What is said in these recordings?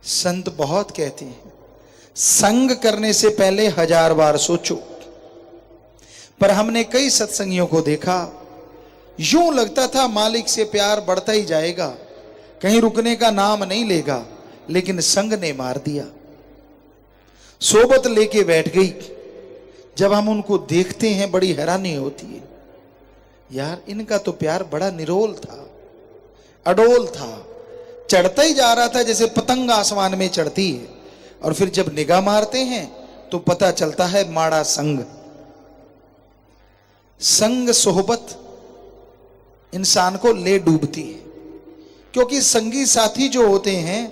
संत बहुत कहते हैं संग करने से पहले 1000 बार सोचो। पर हमने कई सत्संगियों को देखा, यूं लगता था मालिक से प्यार बढ़ता ही जाएगा, कहीं रुकने का नाम नहीं लेगा, लेकिन संग ने मार दिया। सोबत लेके बैठ गई। जब हम उनको देखते हैं बड़ी हैरानी होती है, यार इनका तो प्यार बड़ा निरोल था, अडोल था, चढ़ता ही जा रहा था जैसे पतंग आसमान में चढ़ती है। और फिर जब निगाह मारते हैं तो पता चलता है माड़ा संग। संग सोहबत इंसान को ले डूबती है, क्योंकि संगी साथी जो होते हैं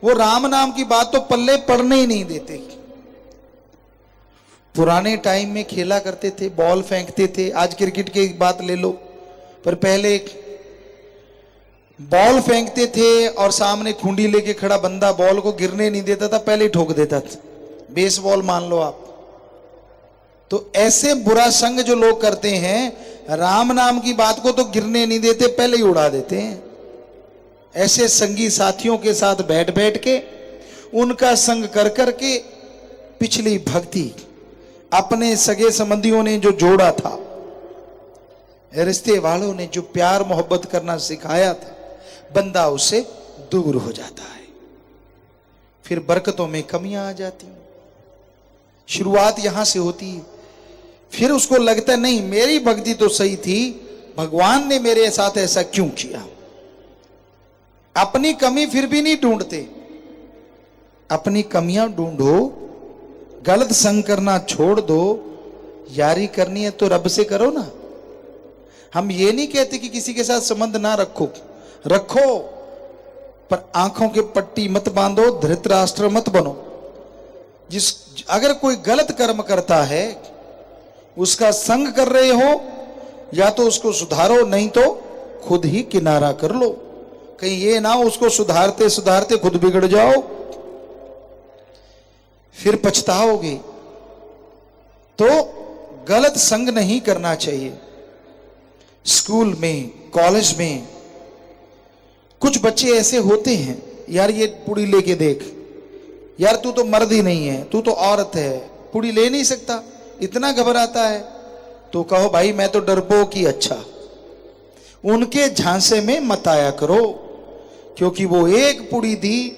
वो राम नाम की बात तो पल्ले पड़ने ही नहीं देते। पुराने टाइम में खेला करते थे, बॉल फेंकते थे। आज क्रिकेट की बात ले लो, पर पहले बॉल फेंकते थे और सामने खुंडी लेके खड़ा बंदा बॉल को गिरने नहीं देता था, पहले ही ठोक देता था। बेसबॉल मान लो आप। तो ऐसे बुरा संग जो लोग करते हैं, राम नाम की बात को तो गिरने नहीं देते, पहले ही उड़ा देते हैं। ऐसे संगी साथियों के साथ बैठ बैठ के, उनका संग कर करके पिछली भक्ति, अपने सगे संबंधियों ने जो जोड़ा था, रिश्ते वालों ने जो प्यार मोहब्बत करना सिखाया था, बंदा उससे दूर हो जाता है। फिर बरकतों में कमियां आ जाती हैं। शुरुआत यहां से होती है। फिर उसको लगता है नहीं मेरी भक्ति तो सही थी, भगवान ने मेरे साथ ऐसा क्यों किया। अपनी कमी फिर भी नहीं ढूंढते, अपनी कमियां ढूंढो, गलत संग करना छोड़ दो। यारी करनी है तो रब से करो ना। हम ये नहीं कहते कि किसी के साथ संबंध ना रखो, रखो, पर आंखों के पट्टी मत बांधो, धृतराष्ट्र मत बनो। अगर कोई गलत कर्म करता है, उसका संग कर रहे हो, या तो उसको सुधारो, नहीं तो खुद ही किनारा कर लो। कहीं ये ना उसको सुधारते सुधारते खुद बिगड़ जाओ, फिर पछताओगे। तो गलत संग नहीं करना चाहिए। स्कूल में, कॉलेज में कुछ बच्चे ऐसे होते हैं, यार ये पुड़ी लेके देख, यार तू तो मर्द ही नहीं है, तू तो औरत है, पुड़ी ले नहीं सकता, इतना घबराता है। तो कहो भाई मैं तो डरपोक ही अच्छा। उनके झांसे में मत आया करो, क्योंकि वो एक पुड़ी दी,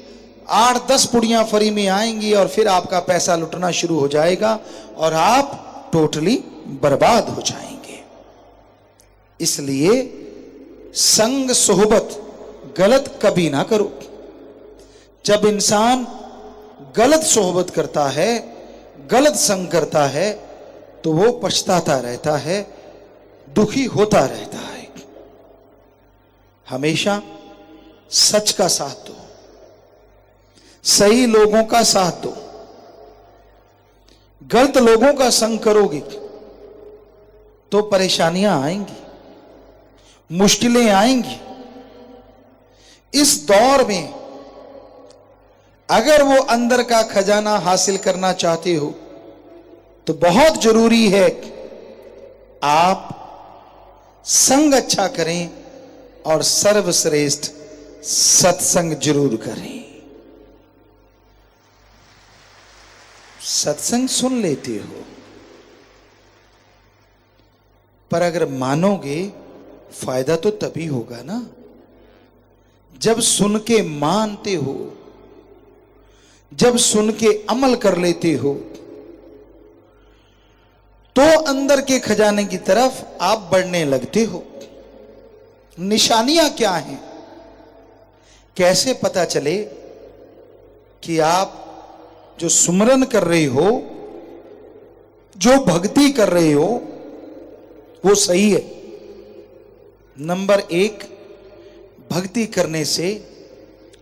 8-10 पुड़ियां फ्री में आएंगी और फिर आपका पैसा लुटना शुरू हो जाएगा और आप टोटली बर्बाद हो जाएंगे। इसलिए संग सोहबत गलत कभी ना करो। जब इंसान गलत सोहबत करता है, गलत संग करता है, तो वो पछताता रहता है, दुखी होता रहता है। हमेशा सच का साथ दो, सही लोगों का साथ दो। गलत लोगों का संग करोगे तो परेशानियां आएंगी, मुश्किलें आएंगी। इस दौर में अगर वो अंदर का खजाना हासिल करना चाहते हो तो बहुत जरूरी है आप संग अच्छा करें और सर्वश्रेष्ठ सत्संग जरूर करें। सत्संग सुन लेते हो, पर अगर मानोगे फायदा तो तभी होगा ना जब सुन के मानते हो, जब सुन के अमल कर लेते हो, तो अंदर के खजाने की तरफ आप बढ़ने लगते हो। निशानियां क्या हैं? कैसे पता चले कि आप जो सुमरन कर रहे हो, जो भक्ति कर रहे हो, वो सही है? नंबर 1, भक्ति करने से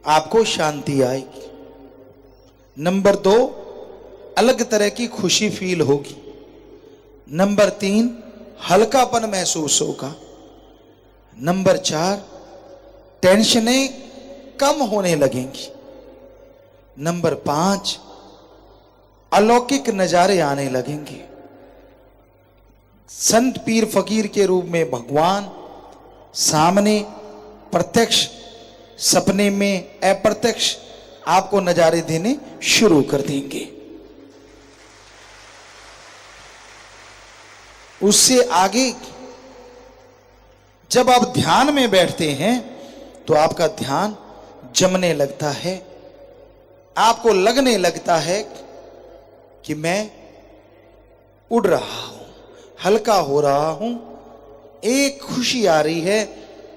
आपको शांति आएगी। नंबर 2, अलग तरह की खुशी फील होगी। नंबर 3, हल्कापन महसूस होगा। नंबर 4, टेंशनें कम होने लगेंगी। नंबर 5, अलौकिक नजारे आने लगेंगे। संत पीर फकीर के रूप में भगवान सामने प्रत्यक्ष, सपने में अप्रत्यक्ष आपको नजारे देने शुरू कर देंगे। उससे आगे जब आप ध्यान में बैठते हैं तो आपका ध्यान जमने लगता है, आपको लगने लगता है कि मैं उड़ रहा हूं, हल्का हो रहा हूं, एक खुशी आ रही है,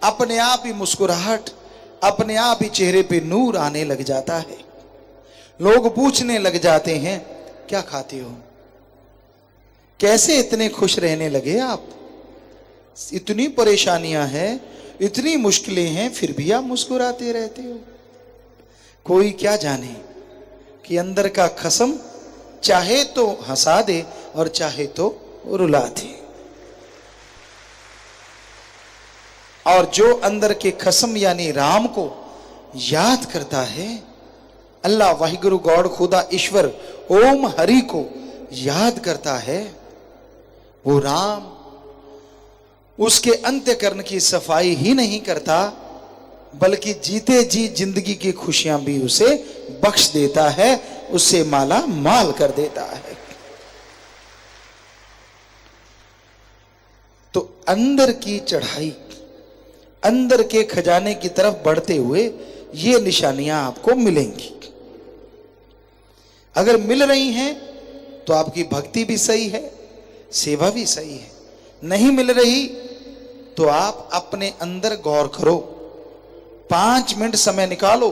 अपने आप ही मुस्कुराहट, अपने आप ही चेहरे पे नूर आने लग जाता है। लोग पूछने लग जाते हैं क्या खाते हो, कैसे इतने खुश रहने लगे आप, इतनी परेशानियां हैं, इतनी मुश्किलें हैं, फिर भी आप मुस्कुराते रहते हो। कोई क्या जाने कि अंदर का खसम चाहे तो हंसा दे और चाहे तो रुला दे। और जो अंदर के खसम यानी राम को याद करता है, अल्लाह वाहिगुरु गॉड खुदा ईश्वर ओम हरि को याद करता है, वो राम उसके अंत्यकरण की सफाई ही नहीं करता, बल्कि जीते जी जिंदगी की खुशियां भी उसे बख्श देता है, उससे माला माल कर देता है। तो अंदर की चढ़ाई, अंदर के खजाने की तरफ बढ़ते हुए ये निशानियां आपको मिलेंगी। अगर मिल रही हैं तो आपकी भक्ति भी सही है, सेवा भी सही है। नहीं मिल रही तो आप अपने अंदर गौर करो, 5 मिनट समय निकालो।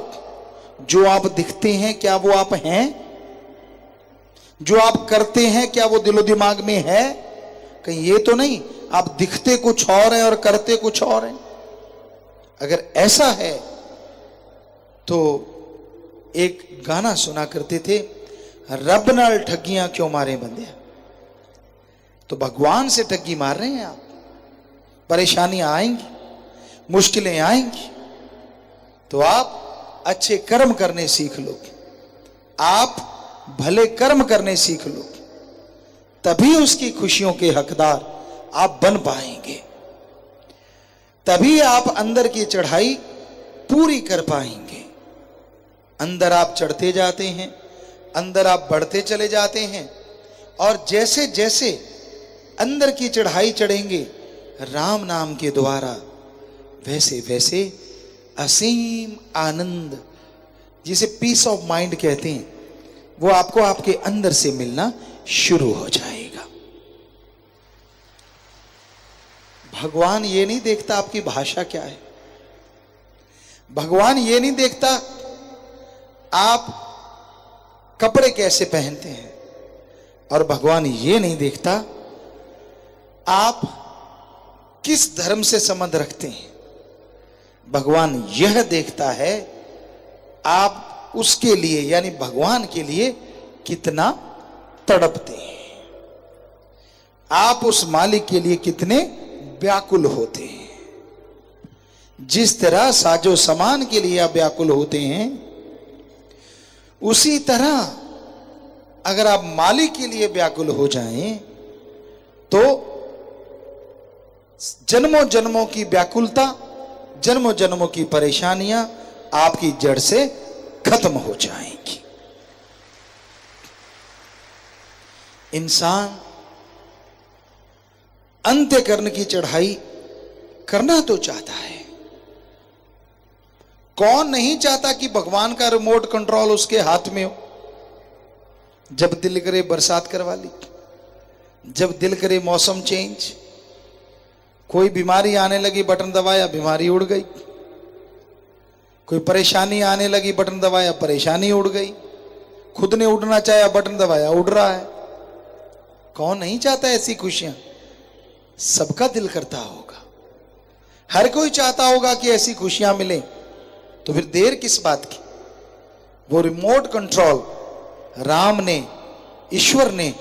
जो आप दिखते हैं क्या वो आप हैं? जो आप करते हैं क्या वो दिलो दिमाग में है? कहीं ये तो नहीं आप दिखते कुछ और हैं और करते कुछ और हैं। अगर ऐसा है तो एक गाना सुना करते थे, रब नाल ठगियां क्यों मारे बंदे। तो भगवान से ठगी मार रहे हैं आप। परेशानियां आएंगी, मुश्किलें आएंगी, तो आप अच्छे कर्म करने सीख लो, आप भले कर्म करने सीख लो, तभी उसकी खुशियों के हकदार आप बन पाएंगे, तभी आप अंदर की चढ़ाई पूरी कर पाएंगे। अंदर आप चढ़ते जाते हैं, अंदर आप बढ़ते चले जाते हैं, और जैसे जैसे अंदर की चढ़ाई चढ़ेंगे राम नाम के द्वारा, वैसे वैसे असीम आनंद, जिसे पीस ऑफ माइंड कहते हैं, वो आपको आपके अंदर से मिलना शुरू हो जाएगा। भगवान ये नहीं देखता आपकी भाषा क्या है, भगवान ये नहीं देखता आप कपड़े कैसे पहनते हैं, और भगवान ये नहीं देखता आप किस धर्म से संबंध रखते हैं। भगवान यह देखता है आप उसके लिए यानी भगवान के लिए कितना तड़पते हैं, आप उस मालिक के लिए कितने व्याकुल होते हैं। जिस तरह साजो सामान के लिए आप व्याकुल होते हैं, उसी तरह अगर आप मालिक के लिए व्याकुल हो जाएं तो जन्मों जन्मों की व्याकुलता, जन्मों जन्मों की परेशानियां आपकी जड़ से खत्म हो जाएंगी। इंसान अंत्यकरण की चढ़ाई करना तो चाहता है, कौन नहीं चाहता कि भगवान का रिमोट कंट्रोल उसके हाथ में हो। जब दिल करे बरसात करवा ली, जब दिल करे मौसम चेंज, कोई बीमारी आने लगी बटन दबाया बीमारी उड़ गई, कोई परेशानी आने लगी बटन दबाया परेशानी उड़ गई, खुद ने उड़ना चाहा बटन दबाया उड़ रहा है। कौन नहीं चाहता ऐसी खुशियां? सबका दिल करता होगा, हर कोई चाहता होगा कि ऐसी खुशियां मिले, तो फिर देर किस बात की। वो रिमोट कंट्रोल राम ने, ईश्वर ने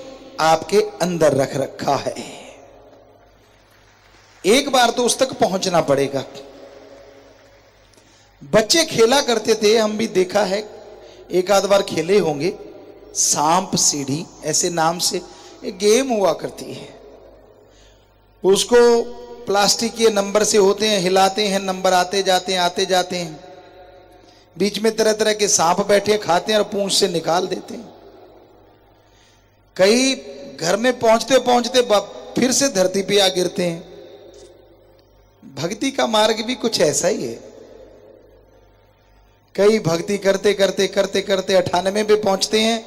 आपके अंदर रख रखा है। एक बार तो उस तक पहुंचना पड़ेगा। बच्चे खेला करते थे, हम भी देखा है, एक आध बार खेले होंगे, सांप सीढ़ी ऐसे नाम से एक गेम हुआ करती है। उसको प्लास्टिक के नंबर से होते हैं, हिलाते हैं, नंबर आते जाते हैं, आते जाते हैं। बीच में तरह तरह के सांप बैठे खाते हैं और पूंछ से निकाल देते हैं। कई घर में पहुंचते पहुंचते फिर से धरती पे आ गिरते हैं। भक्ति का मार्ग भी कुछ ऐसा ही है। कई भक्ति करते करते करते करते 98 पे पहुंचते हैं,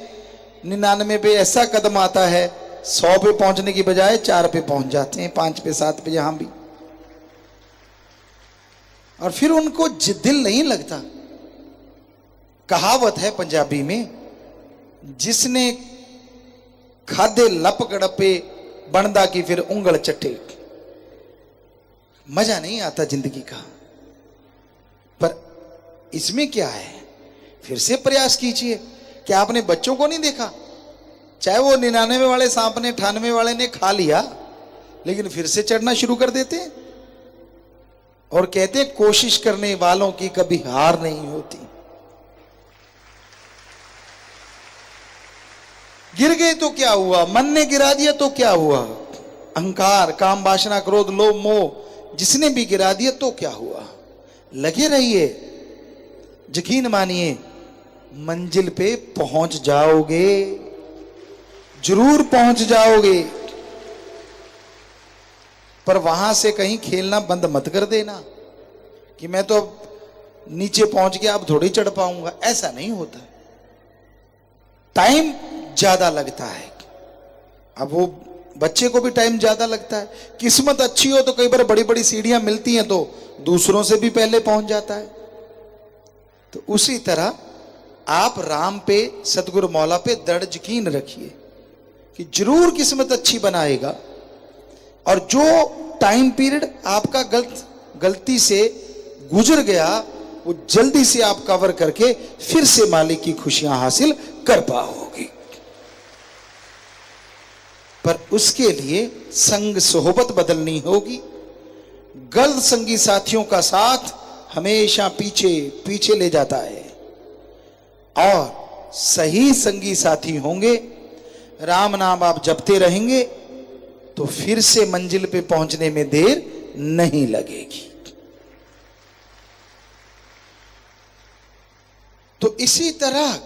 99 पे ऐसा कदम आता है 100 पे पहुंचने की बजाय 4 पे पहुंच जाते हैं, 5 पे 7 पे, यहां भी। और फिर उनको दिल नहीं लगता। कहावत है पंजाबी में, जिसने खादे लप गड़पे बनदा की फिर उंगल चट्टे। मजा नहीं आता जिंदगी का, पर इसमें क्या है, फिर से प्रयास कीजिए। क्या आपने बच्चों को नहीं देखा, चाहे वो 99 वाले सांप ने 98 वाले ने खा लिया, लेकिन फिर से चढ़ना शुरू कर देते हैं और कहते हैं कोशिश करने वालों की कभी हार नहीं होती। गिर गए तो क्या हुआ, मन ने गिरा दिया तो क्या हुआ, अहंकार, काम, वासना, क्रोध, लोभ, मोह जिसने भी गिरा दिया तो क्या हुआ। लगे रहिए, यकीन मानिए मंजिल पे पहुंच जाओगे, जरूर पहुंच जाओगे। पर वहां से कहीं खेलना बंद मत कर देना कि मैं तो नीचे पहुंच गया अब थोड़ी चढ़ पाऊंगा। ऐसा नहीं होता, टाइम ज्यादा लगता है। अब वो बच्चे को भी टाइम ज्यादा लगता है। किस्मत अच्छी हो तो कई बार बड़ी बड़ी सीढ़ियां मिलती हैं तो दूसरों से भी पहले पहुंच जाता है। तो उसी तरह आप राम पे, सतगुरु मौला पे दृढ़ यकीन रखिए कि जरूर किस्मत अच्छी बनाएगा। और जो टाइम पीरियड आपका गलती से गुजर गया वो जल्दी से आप कवर करके फिर से मालिक की खुशियां हासिल कर पाओगे। पर उसके लिए संग सोहबत बदलनी होगी। गलत संगी साथियों का साथ हमेशा पीछे पीछे ले जाता है, और सही संगी साथी होंगे, राम नाम आप जपते रहेंगे तो फिर से मंजिल पे पहुंचने में देर नहीं लगेगी। तो इसी तरह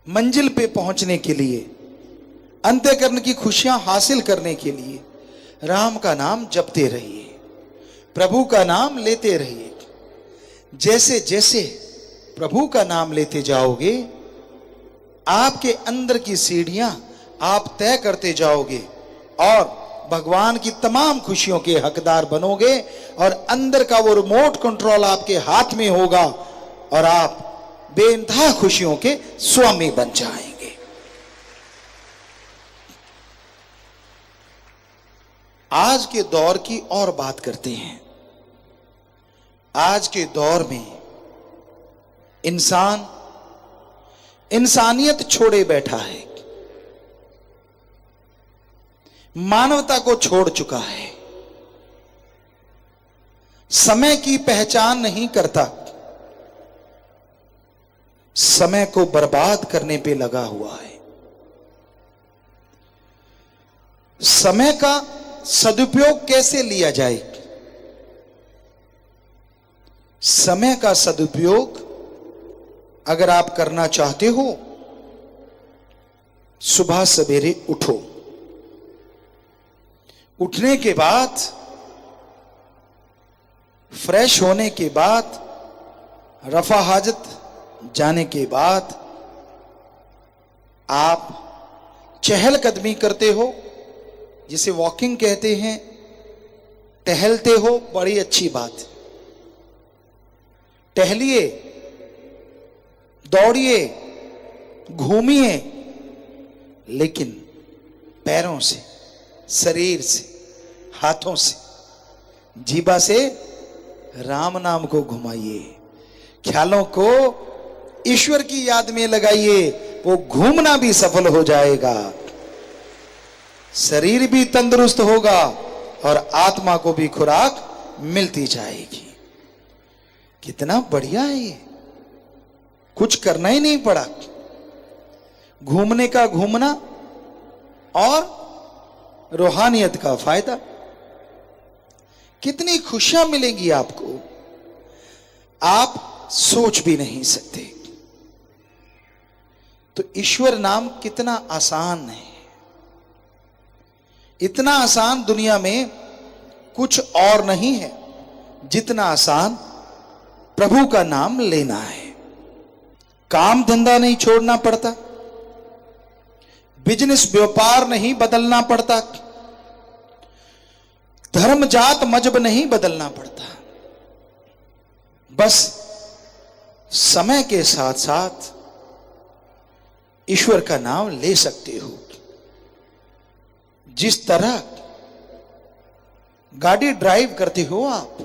मंजिल पे पहुंचने के लिए, अंत्यकरण की खुशियां हासिल करने के लिए राम का नाम जपते रहिए, प्रभु का नाम लेते रहिए। जैसे जैसे प्रभु का नाम लेते जाओगे, आपके अंदर की सीढ़ियां आप तय करते जाओगे और भगवान की तमाम खुशियों के हकदार बनोगे। और अंदर का वो रिमोट कंट्रोल आपके हाथ में होगा और आप बेइंतहा खुशियों के स्वामी बन जाएंगे। आज के दौर की और बात करते हैं। आज के दौर में इंसान इंसानियत छोड़े बैठा है, मानवता को छोड़ चुका है, समय की पहचान नहीं करता, समय को बर्बाद करने पे लगा हुआ है। समय का सदुपयोग कैसे लिया जाए? समय का सदुपयोग अगर आप करना चाहते हो, सुबह सवेरे उठो, उठने के बाद, फ्रेश होने के बाद, रफा हाजत जाने के बाद आप चहलकदमी करते हो, जिसे वॉकिंग कहते हैं, टहलते हो, बड़ी अच्छी बात। टहलिए, दौड़िए, घूमिए, लेकिन पैरों से, शरीर से, हाथों से, जीभा से राम नाम को घुमाइए, ख्यालों को ईश्वर की याद में लगाइए। वो घूमना भी सफल हो जाएगा, शरीर भी तंदुरुस्त होगा और आत्मा को भी खुराक मिलती जाएगी। कितना बढ़िया है ये, कुछ करना ही नहीं पड़ा। घूमने का घूमना और रूहानियत का फायदा, कितनी खुशियां मिलेंगी आपको। आप सोच भी नहीं सकते। तो ईश्वर नाम कितना आसान है, इतना आसान दुनिया में कुछ और नहीं है जितना आसान प्रभु का नाम लेना है। काम धंधा नहीं छोड़ना पड़ता, बिजनेस व्यापार नहीं बदलना पड़ता, धर्म जात मजहब नहीं बदलना पड़ता। बस समय के साथ साथ ईश्वर का नाम ले सकते हो। जिस तरह गाड़ी ड्राइव करते हो आप,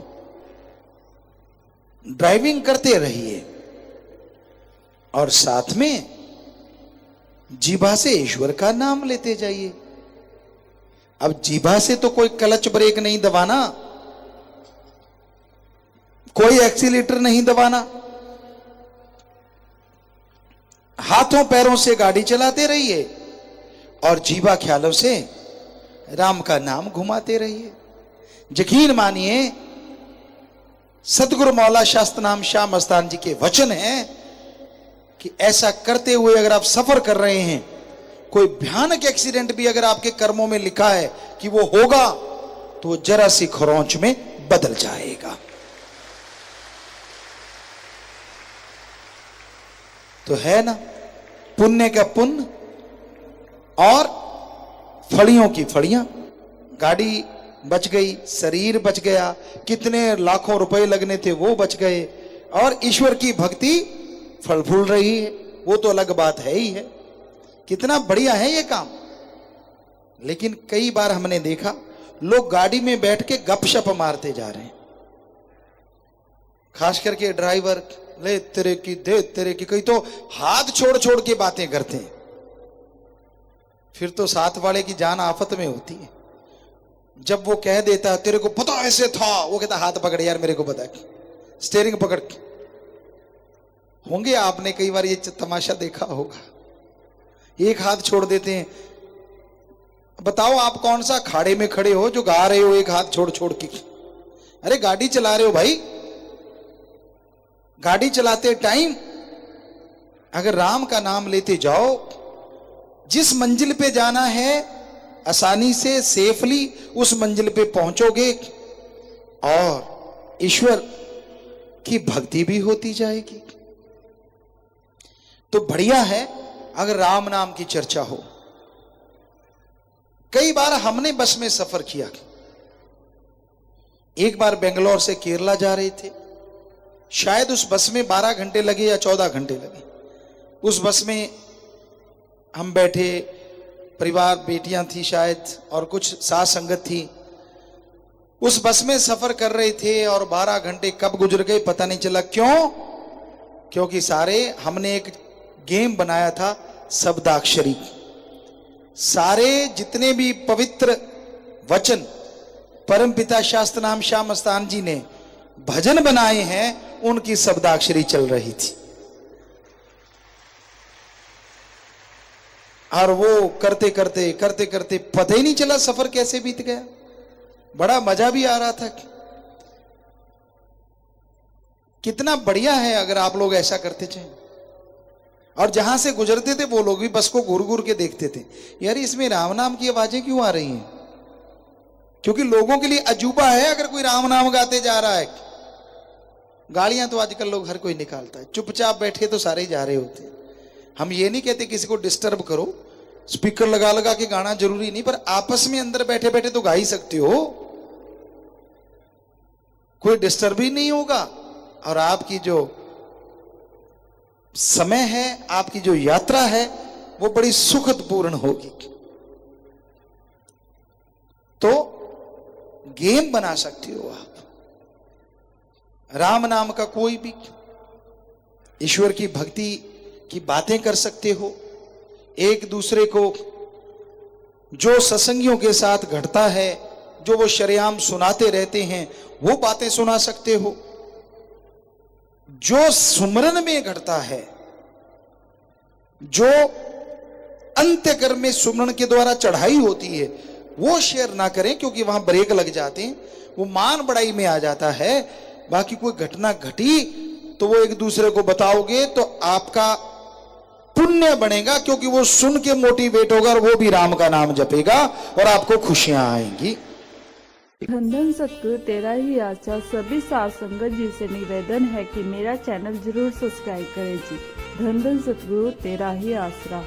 ड्राइविंग करते रहिए और साथ में जीभा से ईश्वर का नाम लेते जाइए। अब जीभा से तो कोई क्लच ब्रेक नहीं दबाना, कोई एक्सीलेटर नहीं दबाना, हाथों पैरों से गाड़ी चलाते रहिए और जीभा ख्यालों से राम का नाम घुमाते रहिए। यकीन मानिए सतगुरु मौला शास्त्र नाम शाह मस्तान जी के वचन हैं कि ऐसा करते हुए अगर आप सफर कर रहे हैं, कोई भयानक एक्सीडेंट भी अगर आपके कर्मों में लिखा है कि वो होगा, तो जरा सी खरोंच में बदल जाएगा। तो है ना, पुण्य का पुण्य और फड़ियों की फड़ियां। गाड़ी बच गई, शरीर बच गया, कितने लाखों रुपए लगने थे वो बच गए, और ईश्वर की भक्ति फल फूल रही है, वो तो अलग बात है ही है। कितना बढ़िया है ये काम। लेकिन कई बार हमने देखा लोग गाड़ी में बैठ के गपशप मारते जा रहे हैं, खास करके ड्राइवर, ले तेरे की दे तेरे की, कई तो हाथ छोड़ छोड़ के बातें करते हैं। फिर तो साथ वाले की जान आफत में होती है। जब वो कह देता तेरे को पता ऐसे था, वो कहता हाथ पकड़ यार मेरे को पता है, स्टीयरिंग पकड़। होंगे आपने कई बार ये तमाशा देखा होगा, एक हाथ छोड़ देते हैं। बताओ आप कौन सा खाड़े में खड़े हो जो गा रहे हो एक हाथ छोड़ छोड़ के? अरे गाड़ी चला रहे हो भाई, गाड़ी चलाते टाइम अगर राम का नाम लेते जाओ, जिस मंजिल पे जाना है आसानी से सेफली उस मंजिल पे पहुंचोगे और ईश्वर की भक्ति भी होती जाएगी। तो बढ़िया है अगर राम नाम की चर्चा हो। कई बार हमने बस में सफर किया। एक बार बेंगलोर से केरला जा रहे थे, शायद उस बस में 12 घंटे लगे या 14 घंटे लगे। उस बस में हम बैठे, परिवार, बेटियां थी शायद और कुछ साथ संगत थी। उस बस में सफर कर रहे थे और 12 घंटे कब गुजर गए पता नहीं चला। क्यों? क्योंकि सारे हमने एक गेम बनाया था, शब्दाक्षरी। सारे जितने भी पवित्र वचन परमपिता शास्त्र नाम शाह मस्तान जी ने भजन बनाए हैं, उनकी शब्दाक्षरी चल रही थी। और वो करते करते करते करते पता ही नहीं चला सफर कैसे बीत गया। बड़ा मजा भी आ रहा था। कितना बढ़िया है अगर आप लोग ऐसा करते चाहें। और जहां से गुजरते थे वो लोग भी बस को घूर घूर के देखते थे, यार इसमें राम नाम की आवाजें क्यों आ रही हैं? क्योंकि लोगों के लिए अजूबा है अगर कोई राम नाम गाते जा रहा है। गालियां तो आजकल लोग हर कोई निकालता है, चुपचाप बैठे तो सारे ही जा रहे होते हैं। हम ये नहीं कहते किसी को डिस्टर्ब करो, स्पीकर लगा लगा के गाना जरूरी नहीं, पर आपस में अंदर बैठे बैठे तो गा ही सकते हो, कोई डिस्टर्ब ही नहीं होगा। और आपकी जो समय है, आपकी जो यात्रा है, वो बड़ी सुखद पूर्ण होगी। तो गेम बना सकते हो आप। राम नाम का कोई भी, ईश्वर की भक्ति की बातें कर सकते हो। एक दूसरे को जो सत्संगियों के साथ घटता है, जो वो शरेआम सुनाते रहते हैं, वो बातें सुना सकते हो। जो सुमरन में घटता है, जो अंत्यकर्म में सुमरन के द्वारा चढ़ाई होती है, वो शेयर ना करें, क्योंकि वहां ब्रेक लग जाते हैं, वो मान बढ़ाई में आ जाता है। बाकी कोई घटना घटी तो वो एक दूसरे को बताओगे तो आपका पुण्य बनेगा, क्योंकि वो सुन के मोटिवेट होगा और वो भी राम का नाम जपेगा और आपको खुशियां आएंगी। धन धन सतगुरु तेरा ही आशा। सभी साध संगत जी से निवेदन है कि मेरा चैनल जरूर सब्सक्राइब करें जी। धन धन सतगुरु तेरा ही आसरा।